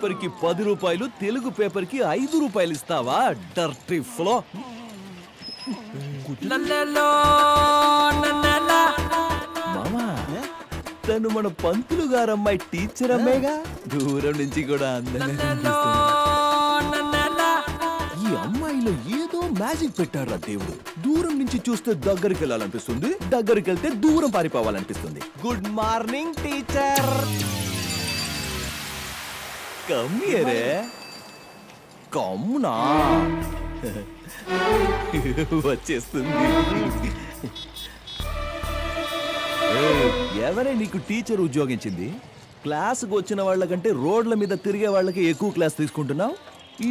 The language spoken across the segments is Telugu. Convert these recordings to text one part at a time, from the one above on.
పేపర్ కి 10 రూపాయలు, తెలుగు పేపర్ కి 5 రూపాయలు ఇస్తావా? Dirty flow. మామా, తను మన పంతులు గారమ్మాయి టీచర్ అమ్మేగా. దూరం నుంచి కూడా అందంగా కనిపిస్తుంది. ఈ అమ్మాయిలో ఏదో మ్యాజిక్ పెట్టారా దేవుడు. దూరం నుంచి చూస్తే దగ్గరికి వెళ్ళాలనిపిస్తుంది, దగ్గరికి వెళ్తే దూరం పారిపోవాలనిపిస్తుంది. Good morning teacher. కమ్మియరే కమ్మునా వచ్చేస్తుంది. ఎవరే నీకు టీచర్ ఉద్యోగించింది? క్లాసుకు వచ్చిన వాళ్ళకంటే రోడ్ల మీద తిరిగే వాళ్ళకి ఎక్కువ క్లాస్ తీసుకుంటున్నావు.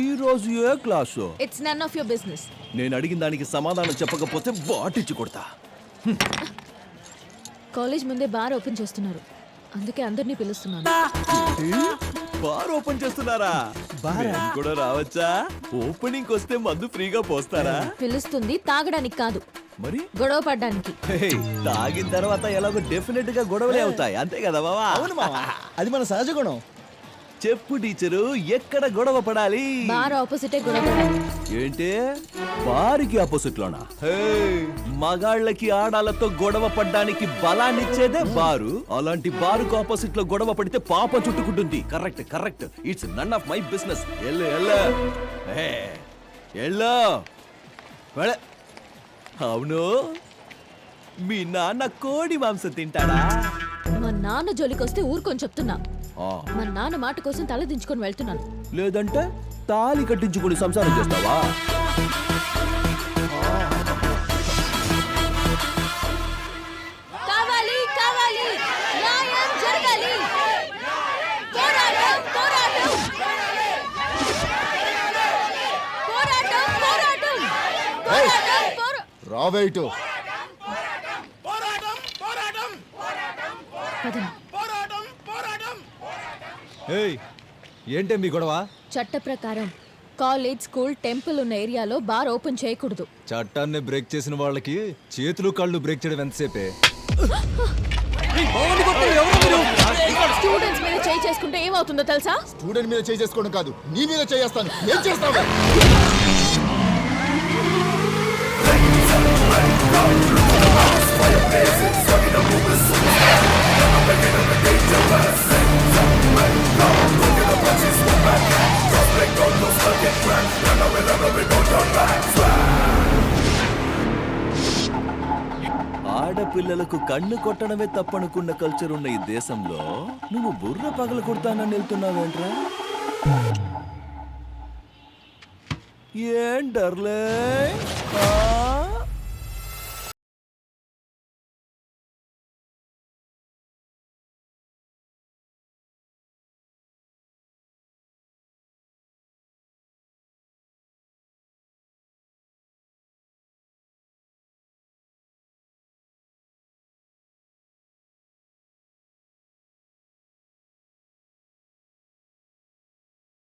ఈ రోజు ఏ class? It's none of your business. నేను అడిగిన దానికి సమాధానం చెప్పకపోతే బాటిచ్చి కొడతా. కాలేజ్ ముందే బార్ ఓపెన్ చేస్తున్నారు, అందుకే అందరినీ పిలుస్తున్నాను. బార్ ఓపెన్ చేస్తున్నారా? మేము కూడా రావచ్చా? ఓపెనింగ్ వస్తే మందు ఫ్రీగా పోస్తారా? పిలుస్తుంది తాగడానికి కాదు, మరి గొడవ పడ్డానికి. తాగిన తర్వాత ఎలాగో డెఫినెట్ గా గొడవలే అవుతాయి, అంతే కదా బావా? అవును మావా, అది మన సహజ గుణం. చెప్పు టీచరు, ఎక్కడ గొడవ పడాలి? బార్ ఆపోజిటే గొడవ పడాలి. ఏంటి బారికి ఆపోజిట్ లోనా? మగాళ్ళకి ఆడాలతో గొడవ పడ్డానికి బలాన్నిచ్చేదే బారు. అలాంటి బారుకు ఆపోజిట్ లో గొడవ పడితే పాపం చుట్టుకుంటుంది. Correct correct. It's none of my business. Yellow. అవును, మీ నాన్న కోడి మాంసం తింటాడా? మా నాన్న జోలికొస్తే ఊరుకొని చెప్తున్నా. మా నాన్న మాట కోసం తల దించుకొని వెళ్తున్నాను. లేదంటే తాళి కట్టించుకుని సంసారం చేస్తావా? కావాలి కావాలి, న్యాయం జరగాలి. పోరాటం పోరాటం పోరాటం పోరాటం పోరాటం. రావేటు ఏంటే మీ గొడవ? చట్ట ప్రకారం కాలేజ్, స్కూల్, టెంపుల్ ఉన్న ఏరియాలో బార్ ఓపెన్ చేయకూడదు. చట్టాన్ని బ్రేక్ చేసిన వాళ్ళకి చేతులు కళ్ళు బ్రేక్ చేయడం ఎంతసేపే? స్టూడెంట్స్ మీద చేయి చేసుకుంటే ఏమవుతుందో తెలుసా? స్టూడెంట్ మీద చేయి చేసుకోవడం కాదు, నీ మీద చేస్తాను. ఏం చేస్తావు? ఆడపిల్లలకు కన్ను కొట్టడమే తప్పనుకున్న కల్చర్ ఉన్న ఈ దేశంలో నువ్వు బుర్ర పగల కొడతానని వెళ్తున్నావేంట్రా? ఏం డర్లే?